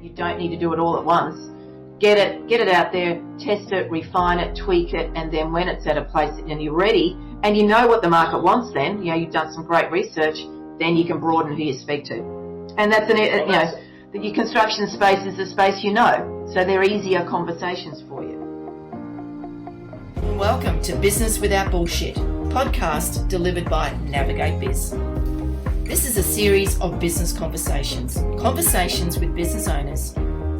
You don't need to do it all at once. Get it out there, test it, refine it, tweak it, and then when it's at a place and you're ready and you know what the market wants, then you've done some great research, then you can broaden who you speak to. And that's your construction space is the space so they're easier conversations for you. Welcome to Business Without Bullshit, podcast delivered by Navigate Biz. This is a series of business conversations with business owners,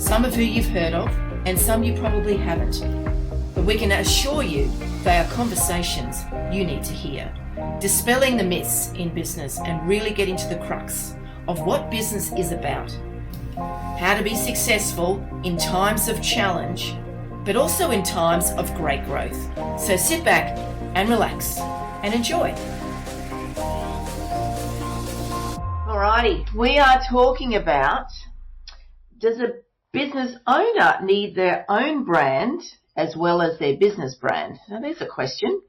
some of who you've heard of and some you probably haven't. But we can assure you they are conversations you need to hear, dispelling the myths in business and really getting to the crux of what business is about, how to be successful in times of challenge, but also in times of great growth. So sit back and relax and enjoy. Alrighty, we are talking about, does a business owner need their own brand as well as their business brand? Now there's a question.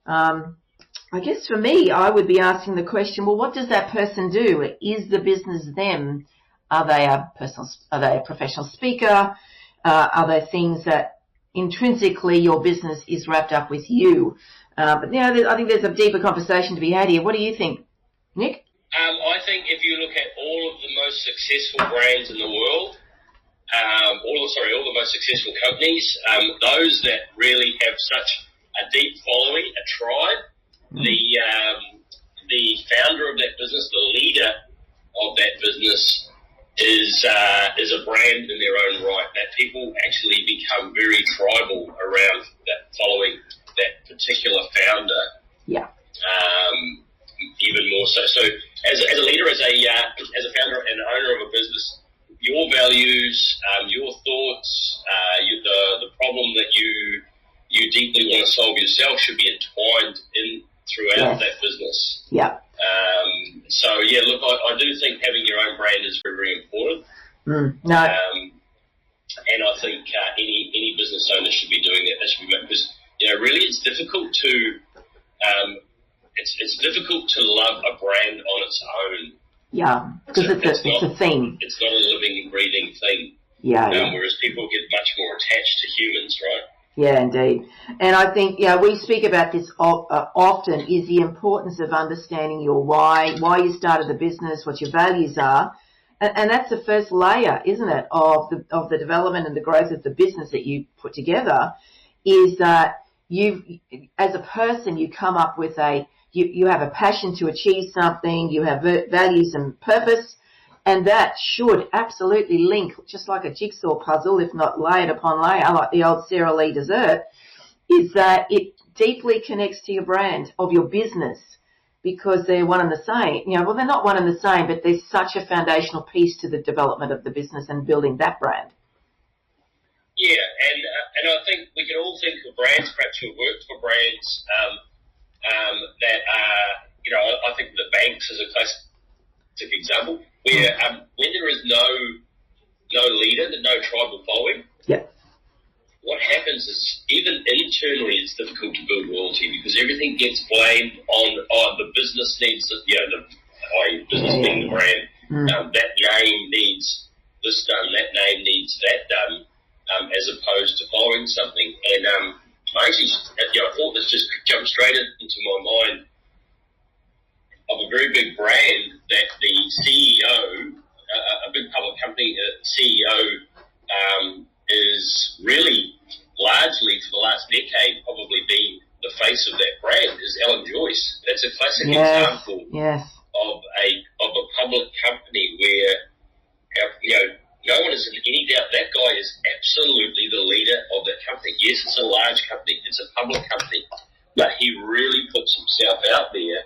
I guess for me, I would be asking the question, well, what does that person do? Is the business them? Are they a professional speaker? Are there things that intrinsically your business is wrapped up with you? But I think there's a deeper conversation to be had here. What do you think, Nick? I think if you look at all of the most successful brands in the world, all the most successful companies, those that really have such a deep following, a tribe, the founder of that business, the leader of that business is a brand in their own right, that people actually become very tribal around that, following that particular founder. Yeah. Even more so. So as a leader, as a founder and owner of a business, your values, your thoughts, the problem that you deeply want to solve yourself should be entwined throughout that business. Yeah. Look, I do think having your own brand is very, very important. No. And I think any business owner should be doing that. They should be, because really it's difficult to it's difficult to love a brand on its own. Yeah, because it's a thing. It's not a living and breathing thing. Yeah. Whereas people get much more attached to humans, right? Yeah, indeed. And I think, we speak about this often, is the importance of understanding your why you started the business, what your values are. And that's the first layer, isn't it, of the development and the growth of the business that you put together, is that as a person, you come up with you have a passion to achieve something, you have values and purpose, and that should absolutely link, just like a jigsaw puzzle, if not layered upon layer, like the old Sara Lee dessert, is that it deeply connects to your brand of your business, because they're one and the same. Well, they're not one and the same, but there's such a foundational piece to the development of the business and building that brand. Yeah, and I think we can all think of brands, perhaps you've worked for brands, that are, I think the banks is a classic example, where when there is no leader, no tribal following, what happens is even internally it's difficult to build loyalty, because everything gets blamed on the business needs, the business being the brand, that name needs this done, that name needs that done, as opposed to following something. And I actually, I thought this just jumped straight into my mind of a very big brand that the CEO, a big public company CEO, is really largely for the last decade probably been the face of that brand, is Alan Joyce. That's a classic example of a public company where no one is in any doubt that guy is absolutely the leader of that company. Yes, it's a large company, it's a public company, but he really puts himself out there,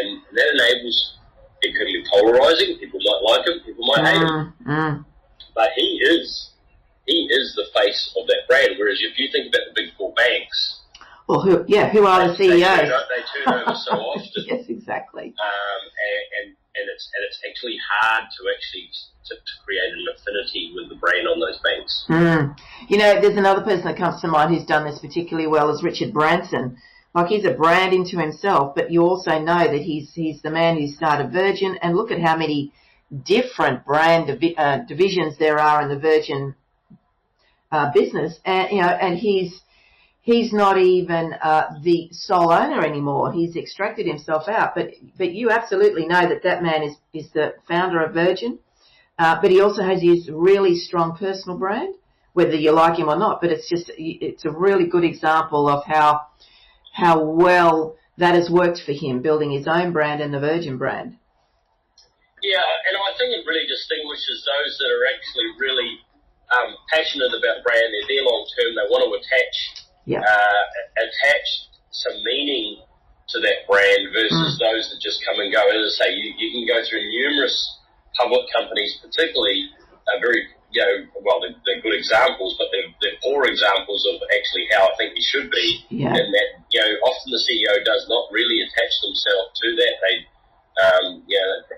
and that enables, it can be polarizing, people might like him, people might hate him, but he is the face of that brand. Whereas if you think about the big four banks, well, who are the CEOs? They turn over so often. Yes, exactly. And it's actually hard to create an affinity with the brand on those banks. There's another person that comes to mind who's done this particularly well, is Richard Branson. Like, he's a brand into himself, but you also know that he's the man who started Virgin, and look at how many different brand divisions there are in the Virgin business, and and he's not even the sole owner anymore. He's extracted himself out. But you absolutely know that man is the founder of Virgin. But he also has his really strong personal brand, whether you like him or not. But it's a really good example of how well that has worked for him, building his own brand and the Virgin brand. Yeah, and I think it really distinguishes those that are actually really passionate about brand. They're there long term. They want to attach some meaning to that brand versus those that just come and go. As I say, you can go through numerous public companies, particularly very, they're good examples, but they're poor examples of actually how I think it should be. Yeah. And that, often the CEO does not really attach themselves to that. They,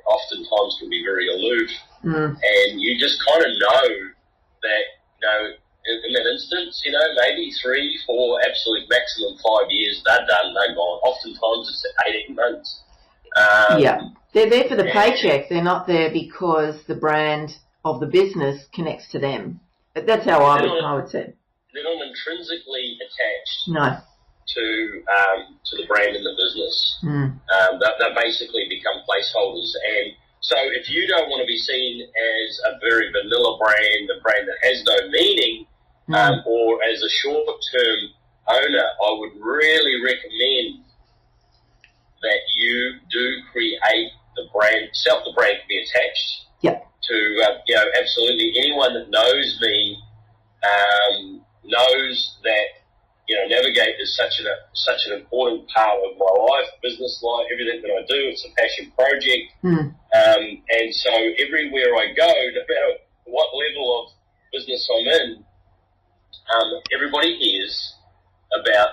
oftentimes can be very aloof. And you just kind of know that, in that instance, maybe 3, 4, absolute maximum 5 years, they're done, they're gone. Oftentimes it's 18 months. They're there for the paycheck. They're not there because the brand of the business connects to them. That's how I would say. They're not intrinsically attached. No. To the brand and the business. They basically become placeholders. And so if you don't want to be seen as a very vanilla brand, a brand that has no meaning, or as a short-term owner, I would really recommend that you do create the brand. The brand can be attached to, absolutely anyone that knows me knows that, Navigate is such an important part of my life, business life, everything that I do. It's a passion project. And so everywhere I go, no matter what level of business I'm in, everybody hears about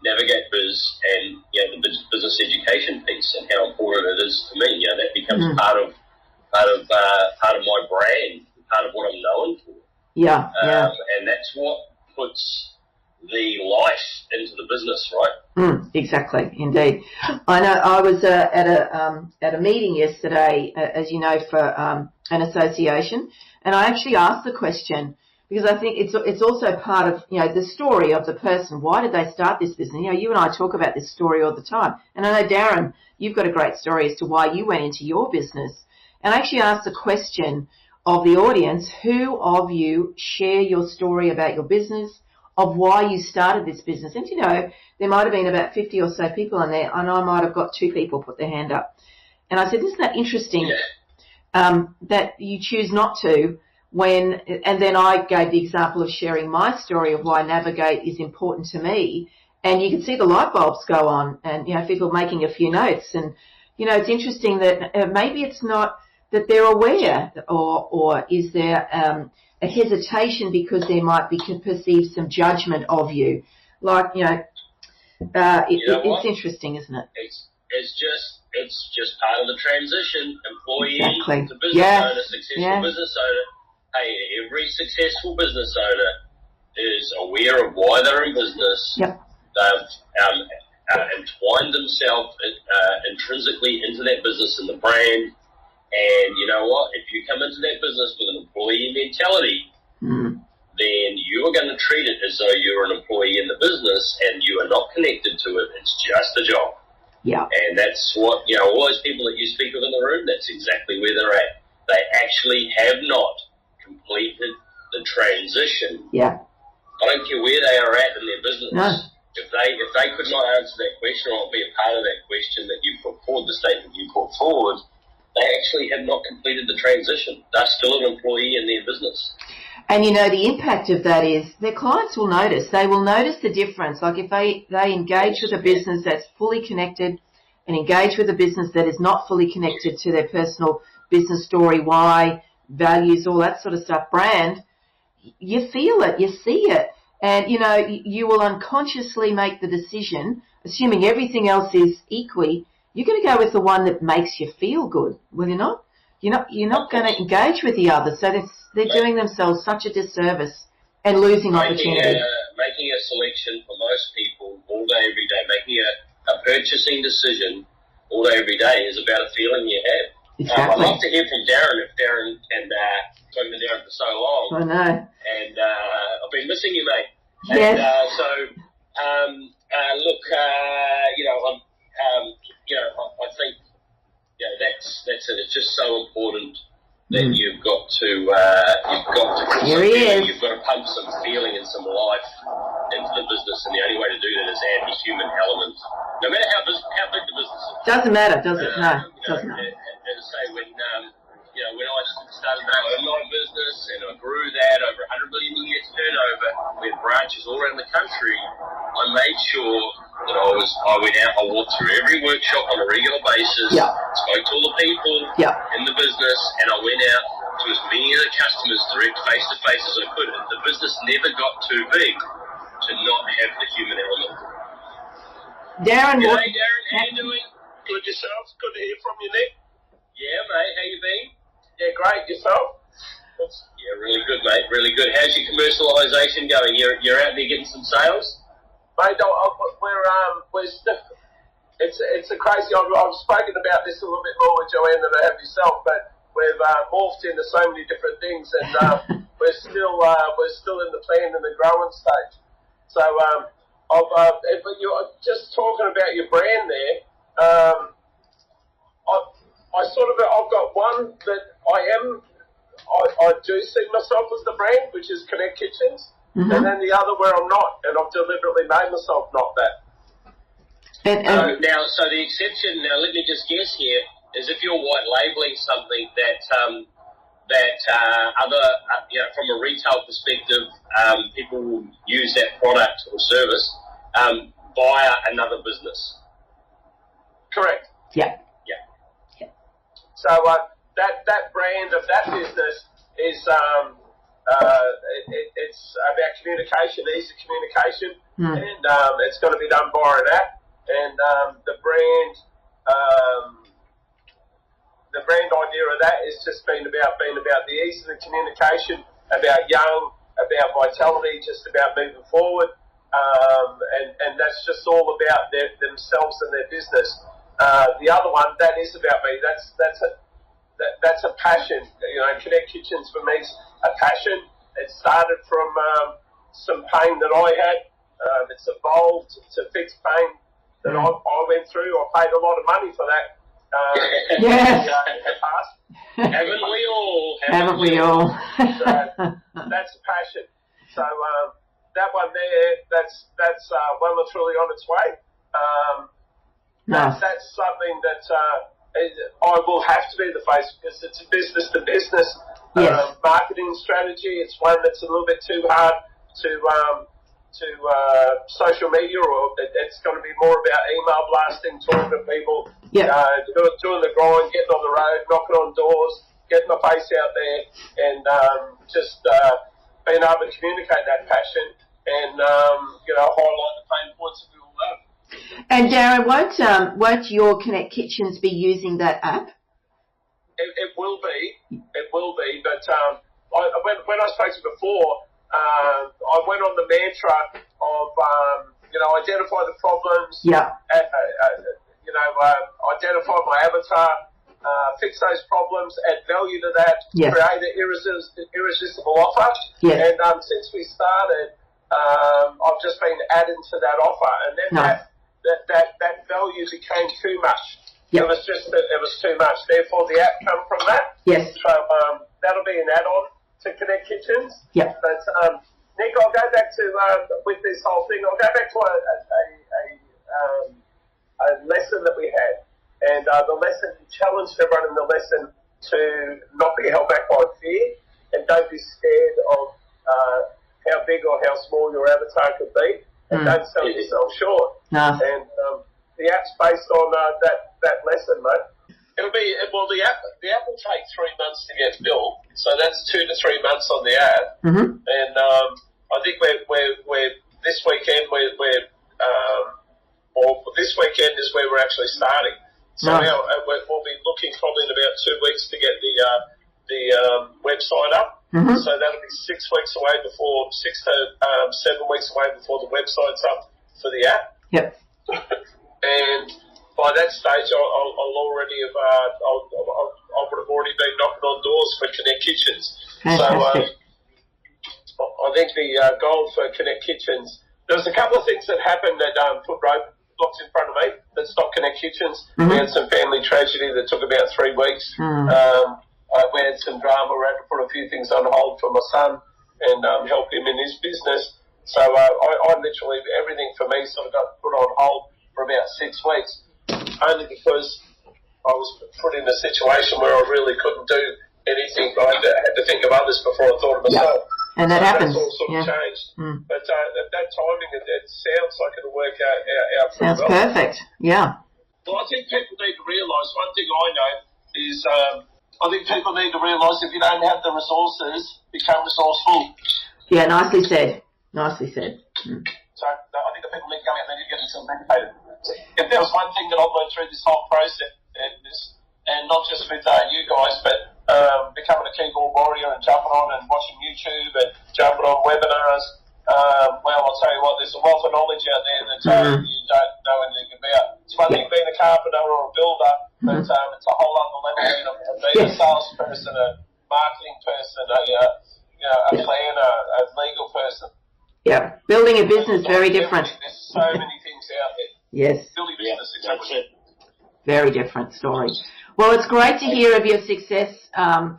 Navigate Biz and the business education piece and how important it is to me. That becomes part of my brand, part of what I'm known for. And that's what puts the life into the business, right? Exactly, indeed. I know I was at a meeting yesterday, as you know, for an association, and I actually asked the question because I think it's also part of the story of the person. Why did they start this business? You and I talk about this story all the time, and I know Darren, you've got a great story as to why you went into your business. And I actually asked the question of the audience: who of you share your story about your business, of why you started this business? And there might have been about 50 or so people in there, and I might have got 2 people put their hand up. And I said, isn't that interesting that you choose not to and then I gave the example of sharing my story of why Navigate is important to me, and you can see the light bulbs go on and, people making a few notes. And, it's interesting that maybe it's not that they're aware, or is there a hesitation because there might be perceived some judgment of you. Like, it's interesting, isn't it? It's just part of the transition. Employee to business owner, successful business owner. Hey, every successful business owner is aware of why they're in business. They've entwined themselves intrinsically into that business and the brand. And you know what? If you come into that business with an employee mentality, then you are going to treat it as though you're an employee in the business and you are not connected to it. It's just a job. And that's what, all those people that you speak of in the room, that's exactly where they're at. They actually have not completed the transition. I don't care where they are at in their business. No. If they could not answer that question or be a part of that question that you put forward, the statement you put forward, they actually have not completed the transition. They're still an employee in their business. And the impact of that is their clients will notice. They will notice the difference. Like if they engage with a business that's fully connected and engage with a business that is not fully connected to their personal business story, why, values, all that sort of stuff, brand, you feel it, you see it. And, you will unconsciously make the decision, assuming everything else is equally, you're going to go with the one that makes you feel good, will you not? You're not going to engage with the other. So they're doing themselves such a disservice and losing opportunity. Making a selection for most people all day, every day, making a purchasing decision all day, every day is about a feeling you have. Exactly. I'd love to hear from Darren if Darren and talking to Darren for so long. I know. And I've been missing you, mate. Yes. And look, I think that's it. It's just so important that you've got to Here he is. You've got to pump some feeling and some life into the business, and the only way to do that is add the human element. No matter how big the business is. Doesn't matter, does it? No, doesn't matter. As I say, when I started my online business and I grew that over 100 million a year turnover, we had branches all around the country. I made sure that I went out, I walked through every workshop on a regular basis, spoke to all the people in the business, and I went out to as many of the customers direct face to face as I could. The business never got too big to not have the human element. Darren, G'day, Darren, how you doing? Good yourself. Good to hear from you, Nick. Yeah, mate, how you been? Yeah, great. Yourself? Yeah, really good, mate. Really good. How's your commercialisation going? You're out there getting some sales? Mate, we're still, it's a crazy. I've spoken about this a little bit more with Joanne than I have yourself, but we've morphed into so many different things, and we're still in the plan and the growing stage. So, but you're just talking about your brand there. I've got one that I do see myself as the brand, which is Connect Kitchens, and then the other where I'm not, and I've deliberately made myself not that. So the exception, now let me just guess here, is if you're white labelling something that other, from a retail perspective, people will use that product or service via another business. Correct. Yeah. So that brand of that business is it's about communication, easy communication, and it's going to be done via an app. And the brand idea of that is just being about the ease of the communication, about young, about vitality, just about moving forward, and that's just all about themselves and their business. The other one, that is about me. That's a passion. Connect Kitchens for me is a passion. It started from some pain that I had. It's evolved to fix pain that I went through. I paid a lot of money for that. Yes. Haven't we all? Haven't we all? So that's a passion. So that one there, that's well and truly on its way. That's something that I will have to be the face, because it's a business to business marketing strategy. It's one that's a little bit too hard to social media, or it's going to be more about email blasting, talking to people, doing the grind, getting on the road, knocking on doors, getting my face out there, and just being able to communicate that passion and highlight the pain points that we all have. And Darren, won't your Connect Kitchens be using that app? It will be, but when I spoke to you before, I went on the mantra of, identify the problems, identify my avatar, fix those problems, add value to that, create an irresistible offer. And since we started, I've just been adding to that offer, and then that value became too much. It was too much. Therefore, the app come from that. Yes. So that'll be an add-on to Connect Kitchens. Yeah. But Nick, I'll go back to with this whole thing. I'll go back to a lesson that we had, and the lesson challenged everyone in the lesson to not be held back by fear, and don't be scared of how big or how small your avatar could be, and don't sell yourself short. No. And the app's based on that lesson, mate. The app will take 3 months to get built, so that's 2 to 3 months on the app. And I think we're this weekend this weekend is where we're actually starting. So we'll be looking probably in about 2 weeks to get the website up. So that'll be 6 weeks away 6 to 7 weeks away before the website's up for the app. Yep. And by that stage, I'll already have, I would have already been knocking on doors for Connect Kitchens. Fantastic. So I think the goal for Connect Kitchens, there was a couple of things that happened that put roadblocks in front of me that stopped Connect Kitchens. Mm-hmm. We had some family tragedy that took about 3 weeks. We had some drama. We had to put a few things on hold for my son and help him in his business. So I literally, everything for me sort of got put on hold for about 6 weeks, only because I was put in a situation where I really couldn't do anything. I had to think of others before I thought of myself. And that happens. That's all sort of changed. But that timing, it sounds like it'll work out pretty Sounds well. perfect. Yeah. Well, I think people need to realise, one thing I know is I think people need to realise if you don't have the resources, become resourceful. Yeah, nicely said. Nicely said. So I think the people need to go out there and get themselves educated. If there was one thing that I've learned through this whole process, and not just with you guys, but becoming a keyboard warrior and jumping on and watching YouTube and jumping on webinars, well, I'll tell you what, there's a wealth of knowledge out there that you don't know anything about. It's one thing being a carpenter or a builder, but it's a whole other level of being a salesperson, a marketing person, a planner, a legal person. Yeah. Building a business, very different. There's so many things out there. Yes. Building business, exactly. Very different story. Well, it's great to hear of your success, Darren.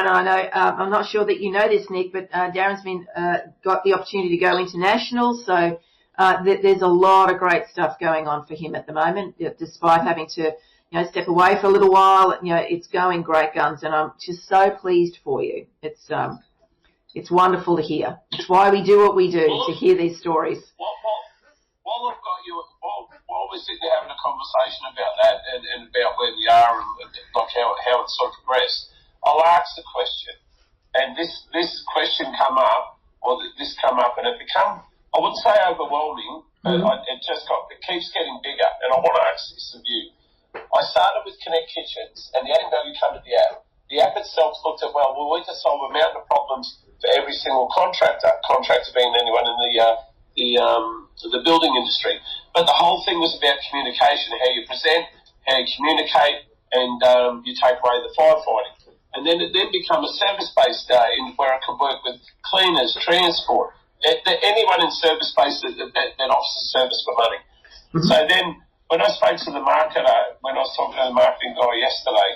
I know, I'm not sure that you know this, Nick, but Darren's got the opportunity to go international, so there's a lot of great stuff going on for him at the moment, despite having to, step away for a little while. It's going great guns, and I'm just so pleased for you. It's wonderful to hear. It's why we do what we do, to hear these stories. While I've got you, while we're sitting there having a conversation about that and about where we are and like how it's sort of progressed, I'll ask the question. And this question come up, and it become, I wouldn't say overwhelming, but it keeps getting bigger. And I want to ask this of you. I started with Connect Kitchens, and the adding value came to the app. The app itself looked at, well, we can solve a mountain of problems for every single contractor being anyone in the building industry. But the whole thing was about communication, how you present, how you communicate, and you take away the firefighting. And then it become a service-based where I could work with cleaners, transport, anyone in service-based that offers a service for money. So then when I spoke to the marketer, when I was talking to the marketing guy yesterday,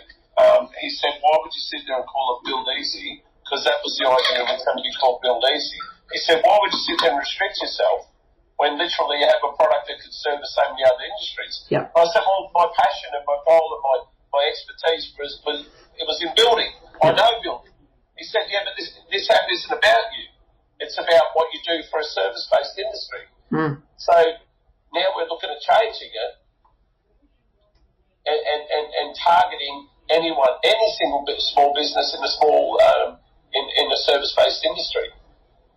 he said, why would you sit there and call it Build Easy? Because that was the idea of it's going to be called Build Easy. He said, why would you sit there and restrict yourself when literally you have a product that could serve so many other industries? Yeah. I said, well, my passion and my goal and my expertise was in building. I know building. He said, yeah, but this app isn't about you. It's about what you do for a service-based industry. So now we're looking at changing it and targeting anyone, any single small business in the small in the service-based industry.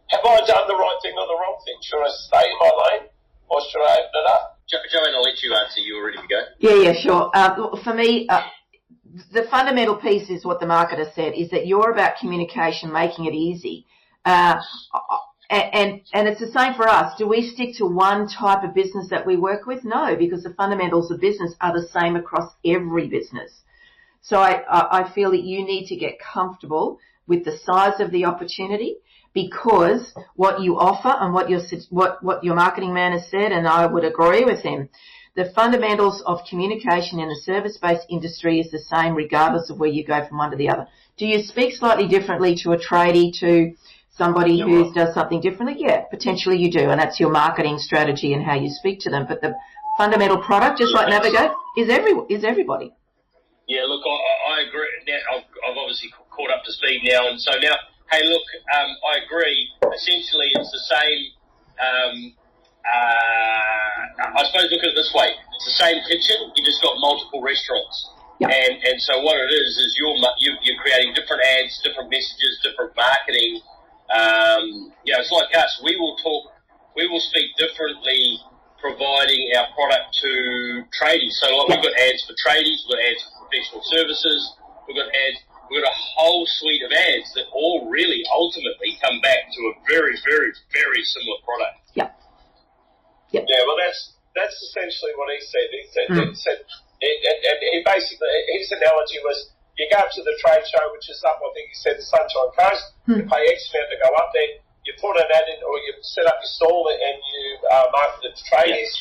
Have I done the right thing or the wrong thing? Should I stay in my lane or should I open it up? Joanne, I'll let you answer. You were ready to go. Yeah, sure. For me, the fundamental piece is what the marketer said, is that you're about communication, making it easy. And it's the same for us. Do we stick to one type of business that we work with? No, because the fundamentals of business are the same across every business. So I feel that you need to get comfortable with the size of the opportunity, because what you offer and what your marketing man has said, and I would agree with him, the fundamentals of communication in the service-based industry is the same regardless of where you go from one to the other. Do you speak slightly differently to a tradie, to somebody who does something differently? Yeah, potentially you do, and that's your marketing strategy and how you speak to them. But the fundamental product, just like Navigate, is everybody. Yeah, look, I agree. Now, I've obviously caught up to speed now, and so now, hey, look, I agree. Essentially, it's the same. I suppose look at it this way: it's the same kitchen. You just got multiple restaurants, and so what it is you're creating different ads, different messages, different marketing. It's like us. We will speak differently, providing our product to tradies. So we've got ads for tradies, we've got ads for professional services, we've got a whole suite of ads that all really ultimately come back to a very, very, very similar product. Yeah. Yeah, well, that's essentially what he said. And he basically, his analogy was, you go up to the trade show, which is up, I think he said, the Sunshine Coast, you pay X amount to go up there, you put an ad in, or you set up your stall and you market it to tradies,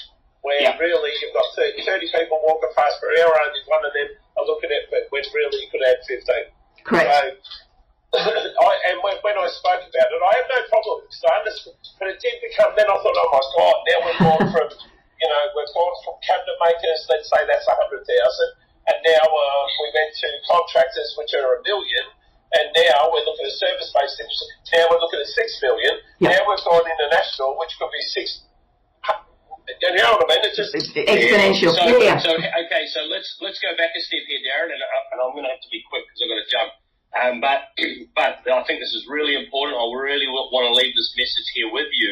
where really you've got 30 people walking past per hour, only one of them are looking at it, when really you could add 15. Correct. So, when I spoke about it, I had no problem because I understood, but it did become, then I thought, oh my God, now we've gone from, we've gone from cabinet makers, let's say that's 100,000, and now we went to contractors, which are $1 million, and now we're looking at service-based industry. Now we're looking at 6 million. Now we've gone international, which could be 6. You know what I mean? It's just exponential. So let's go back a step here, Darren, and I'm going to have to be quick because I've got to jump. But I think this is really important. I really want to leave this message here with you: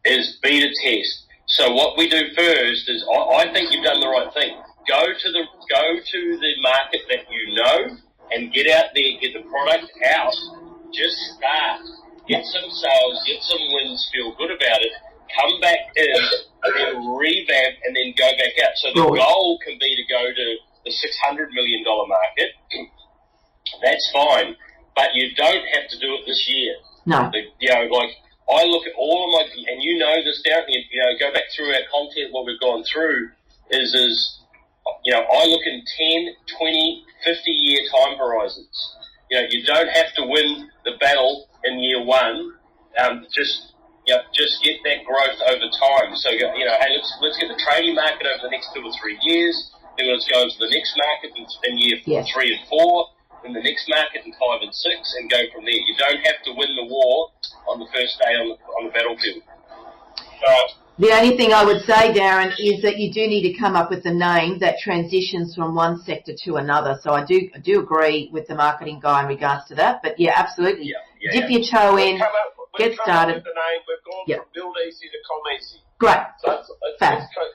is beta test. So what we do first is, I think you've done the right thing. Go to the market that you know and get out there, get the product out. Just start, get some sales, get some wins, feel good about it. Come back in, then revamp, and then go back out. So the goal can be to go to the $600 million market. That's fine, but you don't have to do it this year. No. I look at all of my, and you know this, Darren. Go back through our content. What we've gone through is I look in 10, 20, 50-year time horizons. You don't have to win the battle in year one. Just get that growth over time. So, hey, let's get the trading market over the next 2 or 3 years. Then let's go into the next market in year 3 and 4, then the next market in 5 and 6, and go from there. You don't have to win the war on the first day on the battlefield. The only thing I would say, Darren, is that you do need to come up with a name that transitions from one sector to another. So I do agree with the marketing guy in regards to that. But yeah, absolutely. Dip your toe in, get started. With the name. We've gone from Build Easy to Com Easy. Great. So it's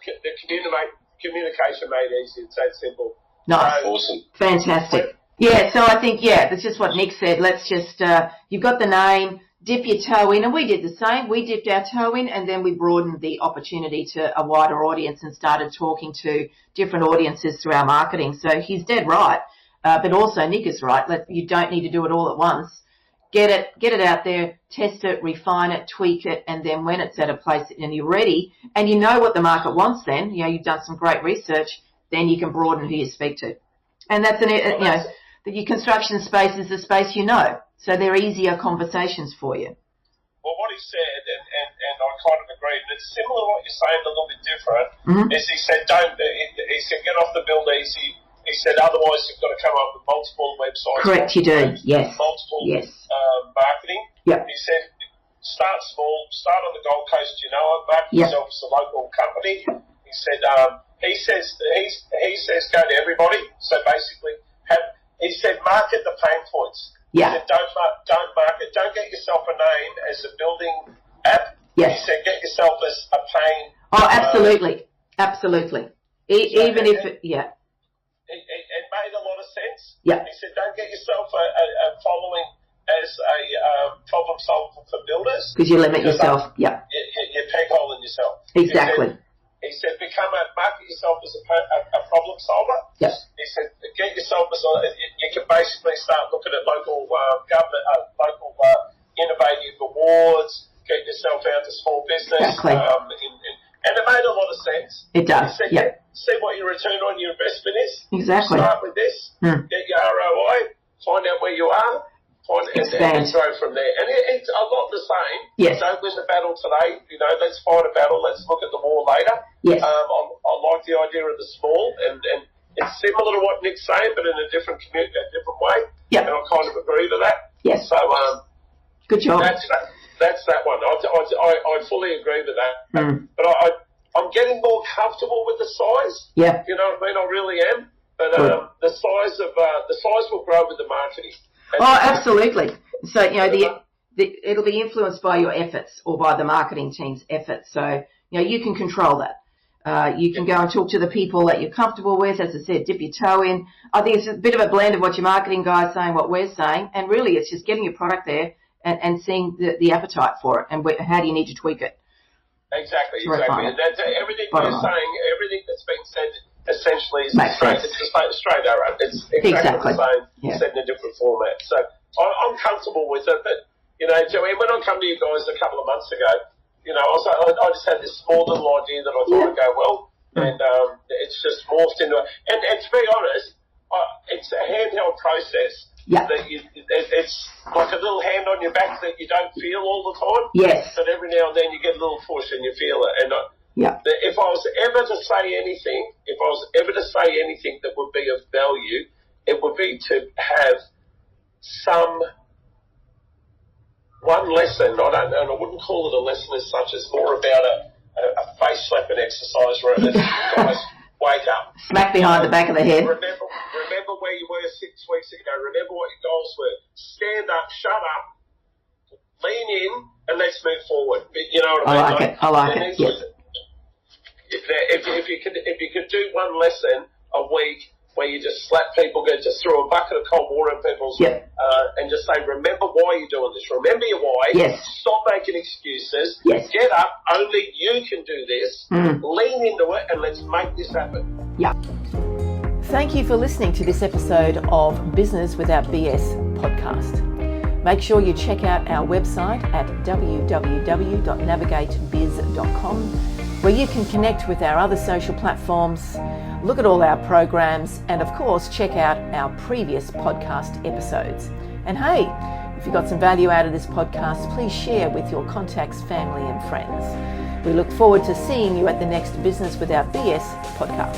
the communication made easy. It's that simple. Nice. Awesome. Fantastic. Yeah, so I think, that's just what Nick said. Let's just, you've got the name, dip your toe in, and we did the same. We dipped our toe in, and then we broadened the opportunity to a wider audience and started talking to different audiences through our marketing. So he's dead right, but also Nick is right. You don't need to do it all at once. Get it out there, test it, refine it, tweak it, and then when it's at a place and you're ready, and you know what the market wants, then you've done some great research, then you can broaden who you speak to, and that's your construction space is the space so they're easier conversations for you. Well, what he said, and I kind of agree, and it's similar to what you're saying, a little bit different, is he said, he said, get off the Build Easy. He said, otherwise you've got to come up with multiple websites. Correct, you do, yes. Multiple marketing. Yep. He said, start small, start on the Gold Coast, market yourself as a local company. He said, he says go to everybody. So basically, he said, market the pain points. Yeah. He said, don't market, don't get yourself a name as a building app. Yes. He said, get yourself as a pain. Oh, absolutely. Absolutely. Even if it, It made a lot of sense. Yeah. He said, don't get yourself a following as a problem solver for builders. Because you limit yourself, You're peg holing yourself. Exactly. He said, market yourself as a problem solver. Yes. He said, get yourself as you can basically start looking at local government, local innovative awards, get yourself out to small business. Exactly. And it made a lot of sense. It does, He said, see what your return on your investment is. Exactly. Start with this, get your ROI, find out where you are, and go from there. And it's a lot the same. Yes. Don't win the battle today. Let's fight a battle. Let's look at the war later. Yes. I like the idea of the small, and it's similar to what Nick's saying, but in a different way. Yeah. And I kind of agree with that. Yes. So good job. That's that one. I fully agree with that. But I'm getting more comfortable with the size. Yeah. You know what I mean? I really am. But the size will grow with the marketing. Absolutely. So it'll be influenced by your efforts or by the marketing team's efforts. So you can control that. You can go and talk to the people that you're comfortable with. As I said, dip your toe in. I think it's a bit of a blend of what your marketing guy is saying, what we're saying, and really it's just getting your product there and seeing the appetite for it and how do you need to tweak it. Exactly. Right. And that's everything Bottom you're line. saying, everything that's been said essentially is Makes sense. it's a straight arrow. It's exactly the same, Yeah. said in a different format. So I'm comfortable with it. But, Joanne, when I come to you guys a couple of months ago, I just had this small little idea that I thought would go well. And it's just morphed into it. And to be honest, it's a handheld process. Yeah. That it's like a little hand on your back that you don't feel all the time. Yes. But every now and then you get a little push and you feel it. And if I was ever to say anything, that would be of value, it would be to have one lesson. I don't know, and I wouldn't call it a lesson as such. It's more about a face slapping exercise where guys wake up. Smack behind the back of the head. Remember where you were 6 weeks ago. Remember what your goals were. Stand up, shut up, lean in, and let's move forward. You know what I mean? I like it. Yes. If you could do one lesson a week where you just slap people, just throw a bucket of cold water in people's and just say, remember why you're doing this. Remember your why. Yes. Stop making excuses. Yes. Get up. Only you can do this. Lean into it and let's make this happen. Yeah. Thank you for listening to this episode of Business Without BS podcast. Make sure you check out our website at www.navigatebiz.com, where you can connect with our other social platforms, look at all our programs, and of course check out our previous podcast episodes. And hey, if you got some value out of this podcast, please share with your contacts, family and friends. We look forward to seeing you at the next Business Without BS podcast.